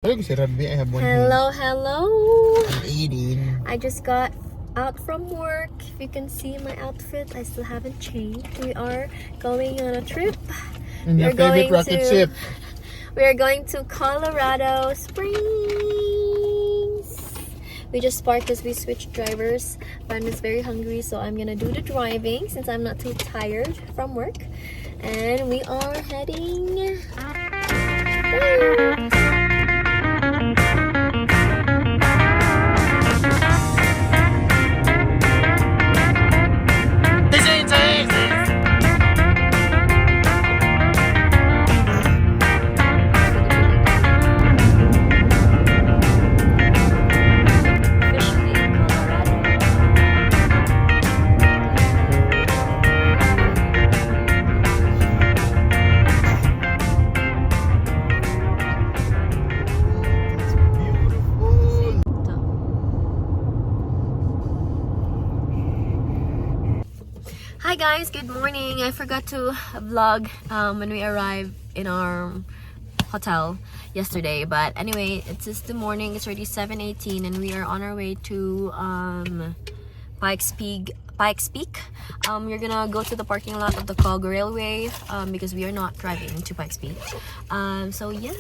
Hello, hello. I'm eating. I just got out from work. If you can see my outfit, I still haven't changed. We are going on a trip. And your favorite rocket ship. We are going to Colorado Springs. We just parked because we switched drivers. But I'm just very hungry, so I'm gonna do the driving since I'm not too tired from work. And we are heading there. Hi guys, good morning. I forgot to vlog when we arrived in our hotel yesterday, but anyway, it's just the morning. It's already 7:18 and we are on our way to Pikes Peak. We're gonna go to the parking lot of the Cog Railway because we are not driving to Pikes Peak. So yeah,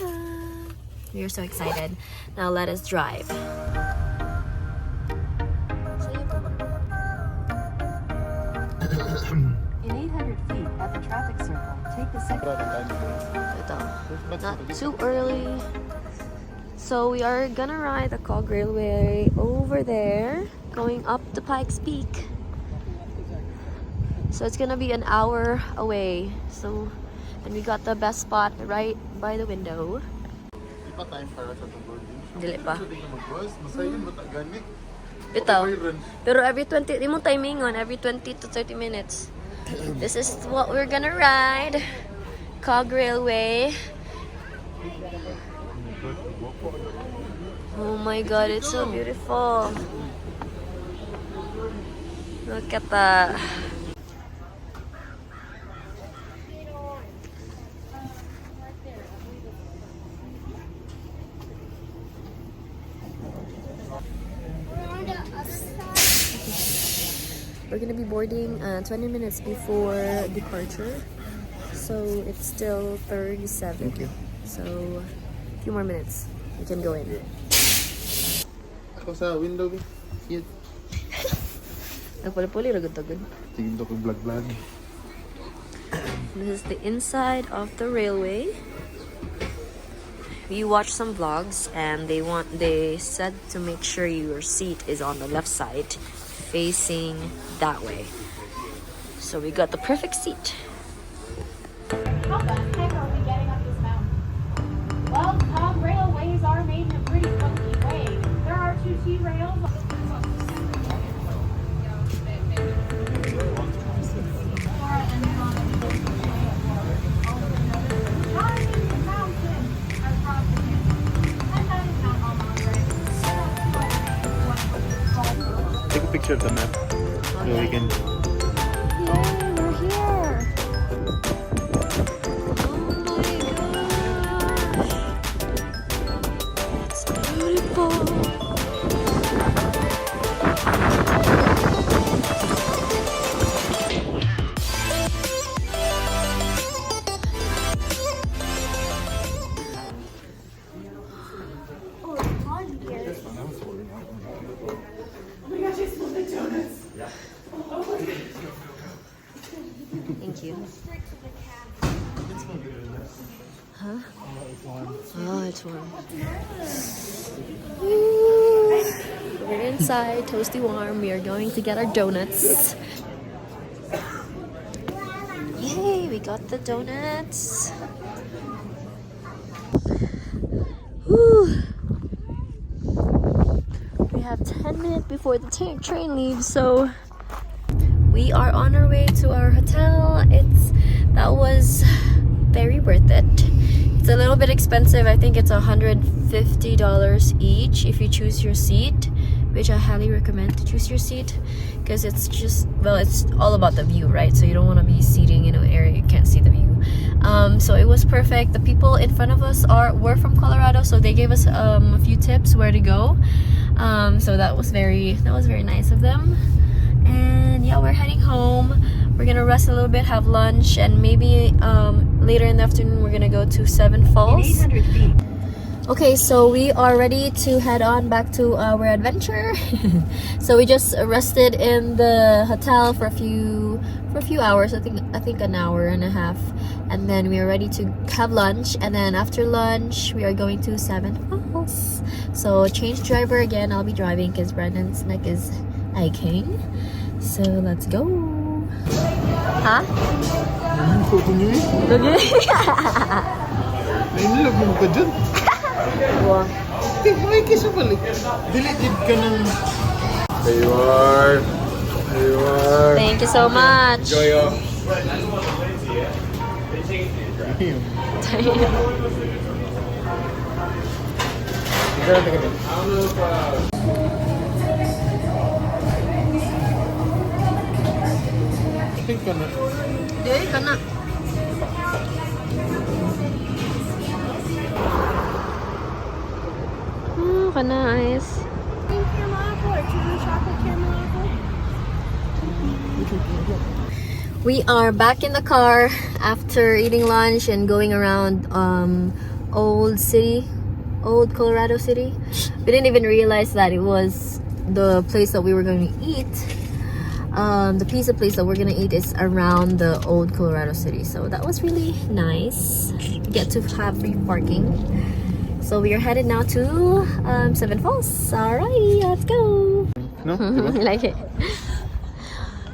we are so excited. Now let us drive. In 800 feet at the traffic circle, take the second. Not too early. So we are gonna ride the Cog Railway over there, going up to Pikes Peak. So it's gonna be an hour away. So, and we got the best spot right by the window. Dili pa. Bitaw. Pero every 20, di mo timing on, every 20 to 30 minutes. This is what we're gonna ride. Cog Railway. Oh my god, it's so beautiful. Look at that. We're gonna be boarding 20 minutes before departure, so it's still 37. Thank you. So a few more minutes, we can go in. Ako sa window, cute. Nagpuli-puli, ragod-tagod. Tingin to kong vlog. This is the inside of the railway. We watched some vlogs and they said to make sure your seat is on the left side, facing that way. So we got the perfect seat. How the heck are we getting up this mountain? Well, Cog railways are made in a pretty funky way. There are 2 T-rails. Take a picture of the map so we can. Yay, we're here! Oh my gosh! It's beautiful! Thank you. Huh? Oh, it's warm. Woo. We're inside, toasty warm. We are going to get our donuts. Yay, we got the donuts. Woo. We have 10 minutes before the train leaves, so we are on our way to our hotel. That was very worth it. It's a little bit expensive. I think it's $150 each if you choose your seat, which I highly recommend to choose your seat because it's just, well, it's all about the view, right? So you don't want to be seating in an area you can't see the view. So it was perfect. The people in front of us were from Colorado, so they gave us a few tips where to go. So that was very nice of them. And yeah, we're heading home. We're gonna rest a little bit, have lunch, and maybe later in the afternoon we're gonna go to Seven Falls. 800 feet. Okay, so we are ready to head on back to our adventure. So we just rested in the hotel for a few hours. I think an hour and a half, and then we are ready to have lunch. And then after lunch, we are going to Seven Falls. So change driver again. I'll be driving because Brandon's neck is aching. So let's go. Huh? Nainilog mo ka dyan. Wow. May kiss mo balik. Diligid ka ng... There you are. There you are. Thank you so much. Enjoy your... I think ka na. Dili ka na. Nice. Caramel apple or chili chocolate caramel apple? We are back in the car after eating lunch and going around old Colorado City. We didn't even realize that it was the place that we were going to eat. The pizza place that we're gonna eat is around the old Colorado City, so that was really nice. Get to have free parking. So we are headed now to Seven Falls. Alrighty, let's go. No? I like it.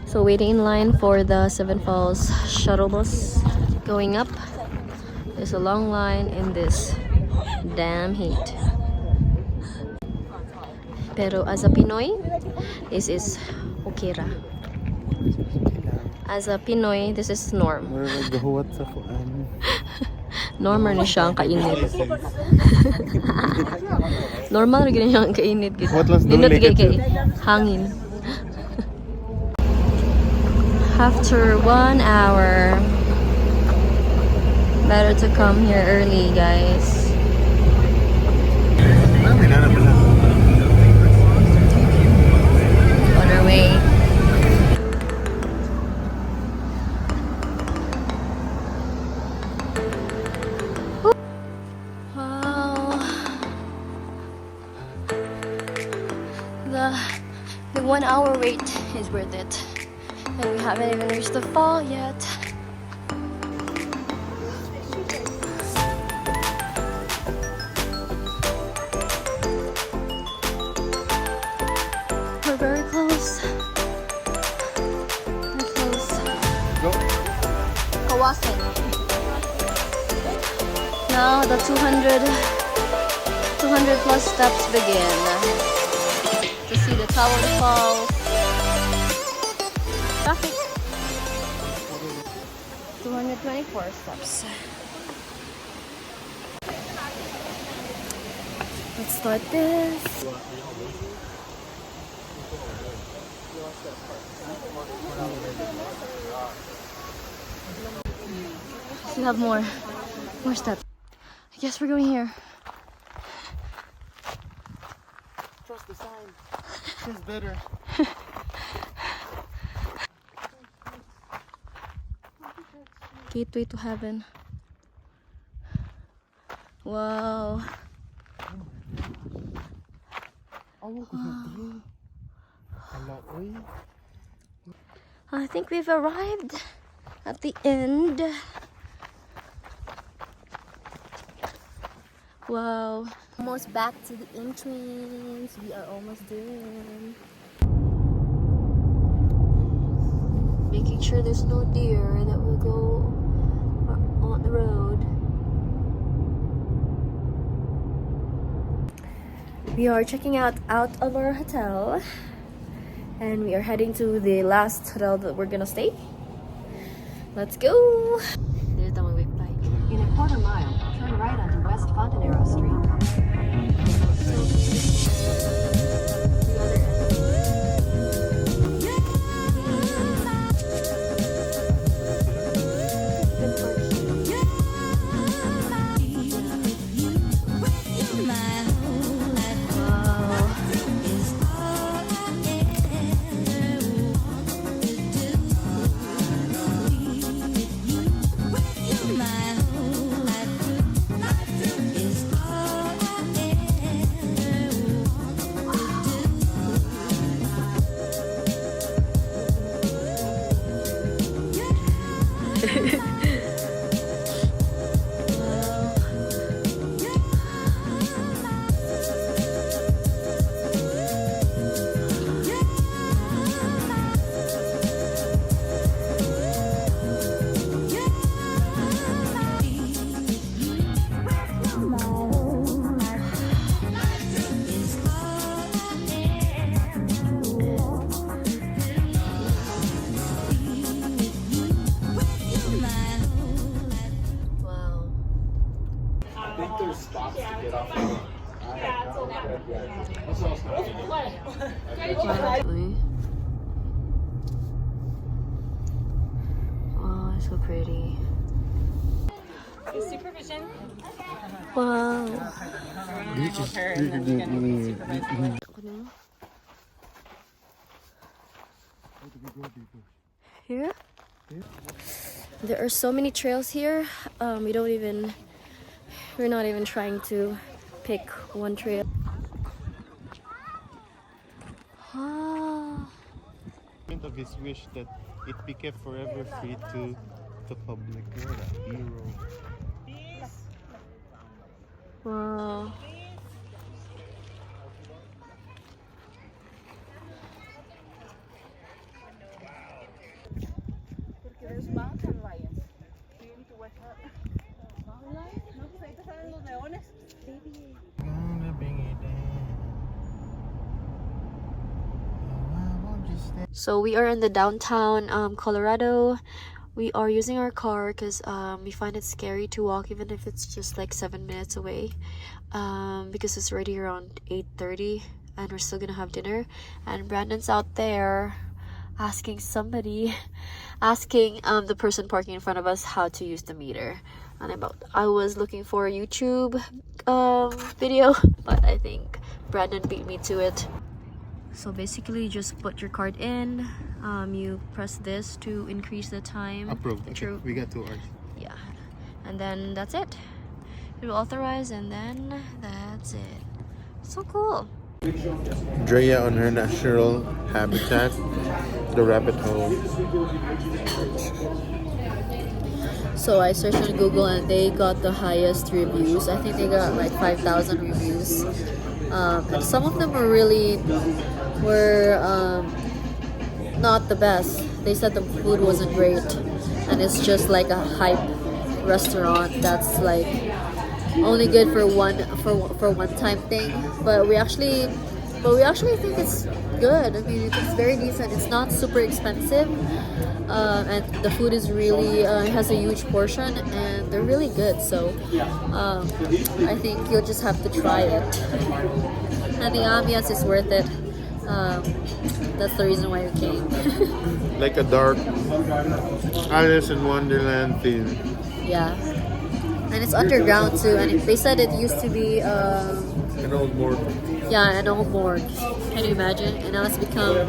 So waiting in line for the Seven Falls shuttle bus going up. There's a long line in this damn heat. Pero as a Pinoy, this is okay ra. As a Pinoy, this is norm. We're naggahuwat sa kuan. Normal na siya ang kainit. Normal na ganyan siya ang kainit. What last Dindot duli? kay hangin. After 1 hour, better to come here early, guys. On our way. The 1 hour wait is worth it. And we haven't even reached the fall yet. We're very close. We're close. Go. Kawasan. Now the 200 plus steps begin. To see the top of the falls. Traffic. 224 steps. Let's start this. Still have more steps. I guess we're going here. Trust the sign. It's better. Gateway to heaven. Wow. I think we've arrived at the end. Wow. Almost back to the entrance. We are almost there. Making sure there's no deer that will go on the road. We are checking out of our hotel, and we are heading to the last hotel that we're gonna stay. Let's go. There's the way we fly. In a quarter mile, turn right onto West Fontanero Street. Good parking. Honestly. Oh, it's so pretty. Supervision. Wow. Here? There are so many trails here. We're not even trying to pick one trail. Ah. Of his wish that it be kept forever free to the public. What a hero. Wow. There's mountain lions. Do you need to watch out? Mountain lions? No, pues ahí te salen los leones. Baby. Gonna bring it down. Oh, I won't just stay. So we are in the downtown Colorado. We are using our car because we find it scary to walk even if it's just like 7 minutes away, because it's already around 8:30 and we're still gonna have dinner. And Brandon's out there asking the person parking in front of us how to use the meter. And I was looking for a YouTube video, but I think Brandon beat me to it. So basically, you just put your card in. You press this to increase the time. Approved. Okay. We got 2 hours. Yeah, and then that's it. It will authorize, and then that's it. So cool. Drea on her natural habitat, the rabbit hole. So I searched on Google, and they got the highest reviews. I think they got like 5,000 reviews, and some of them were not the best. They said the food wasn't great, and it's just like a hype restaurant that's like only good for one time thing. But we actually think it's good. I mean, it's very decent. It's not super expensive, and the food is really has a huge portion, and they're really good. So I think you'll just have to try it, and the ambience is worth it. That's the reason why we came. Like a dark Alice in Wonderland theme. Yeah, and it's underground too. And they said it used to be An old morgue. yeah, an old morgue. Can you imagine? And now it's become a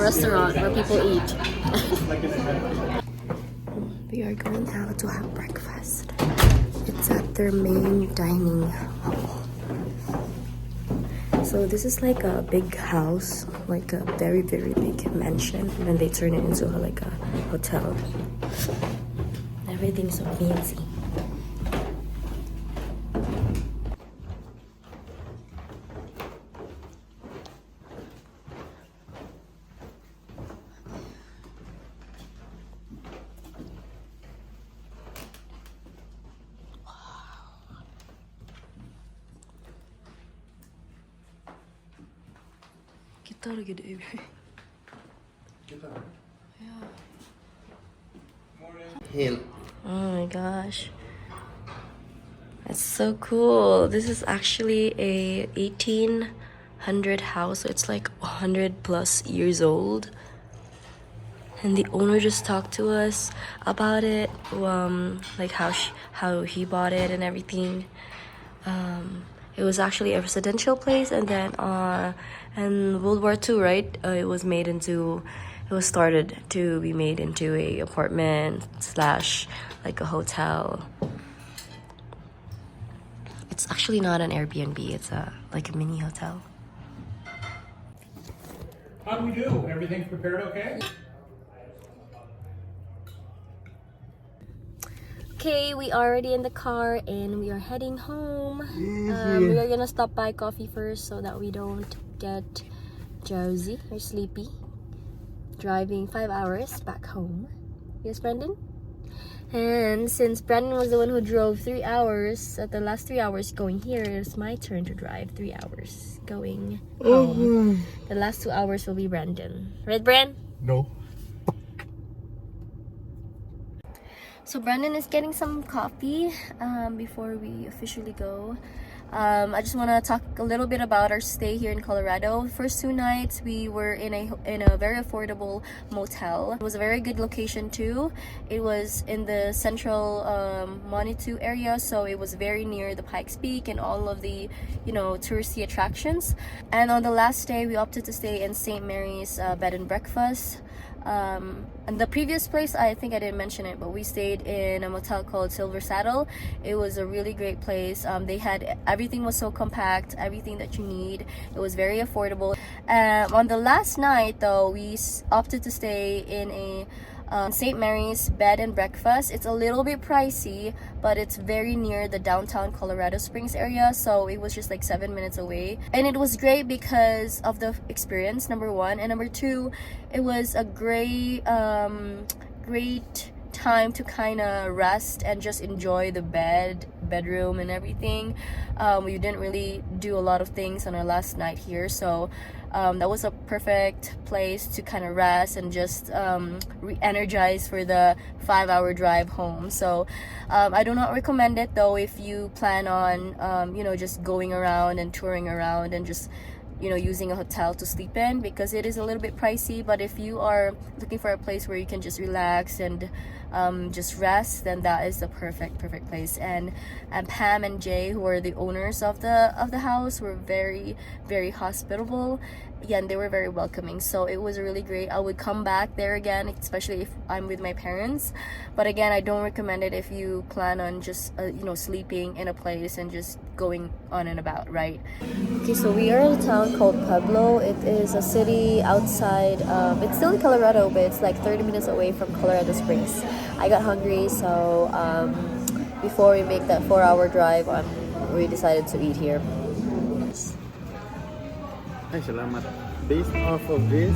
restaurant where people eat. We are going out to have breakfast. It's at their main dining hall. So this is like a big house, like a very, very big mansion, and then they turn it into like a hotel. Everything's so fancy. Kita lagi deh. Hill. Oh my gosh. That's so cool. This is actually a 1800 house. So it's like 100 plus years old. And the owner just talked to us about it, like how he bought it and everything. It was actually a residential place, and then in World War II, right? It was started to be made into a apartment / like a hotel. It's actually not an Airbnb. It's like a mini hotel. How do we do? Everything's prepared okay? Okay, we are already in the car and we are heading home. We are gonna stop by coffee first so that we don't get drowsy or sleepy driving 5 hours back home. Yes, Brandon? And since Brandon was the one who drove 3 hours, at the last 3 hours going here, it's my turn to drive 3 hours going home. The last 2 hours will be Brandon. Right, Bran? No. So Brandon is getting some coffee before we officially go. I just want to talk a little bit about our stay here in Colorado. First 2 nights we were in a very affordable motel. It was a very good location too. It was in the central Manitou area, so it was very near the Pikes Peak and all of the touristy attractions. And on the last day we opted to stay in St. Mary's bed and breakfast. And the previous place, I think I didn't mention it, but we stayed in a motel called Silver Saddle. It was a really great place. They had everything was so compact, everything that you need. It was very affordable. On the last night though, we opted to stay in a St. Mary's bed and breakfast. It's a little bit pricey, but it's very near the downtown Colorado Springs area, so it was just like 7 minutes away. And it was great because of the experience, number one, and number two, it was a great time to kind of rest and just enjoy the bedroom and everything. We didn't really do a lot of things on our last night here, so that was a perfect place to kind of rest and just re-energize for the 5-hour drive home. So I do not recommend it though if you plan on just going around and touring around and just using a hotel to sleep in, because it is a little bit pricey. But if you are looking for a place where you can just relax and just rest, then that is the perfect place. And Pam and Jay, who are the owners of the house, were very, very hospitable. Yeah, and they were very welcoming, so it was really great. I would come back there again, especially if I'm with my parents. But again, I don't recommend it if you plan on just sleeping in a place and just going on and about, right? Okay, so we are in a town called Pueblo. It is a city outside, it's still in Colorado, but it's like 30 minutes away from Colorado Springs. I got hungry, so before we make that 4-hour drive, we decided to eat here. Ay, salamat. Based off of this,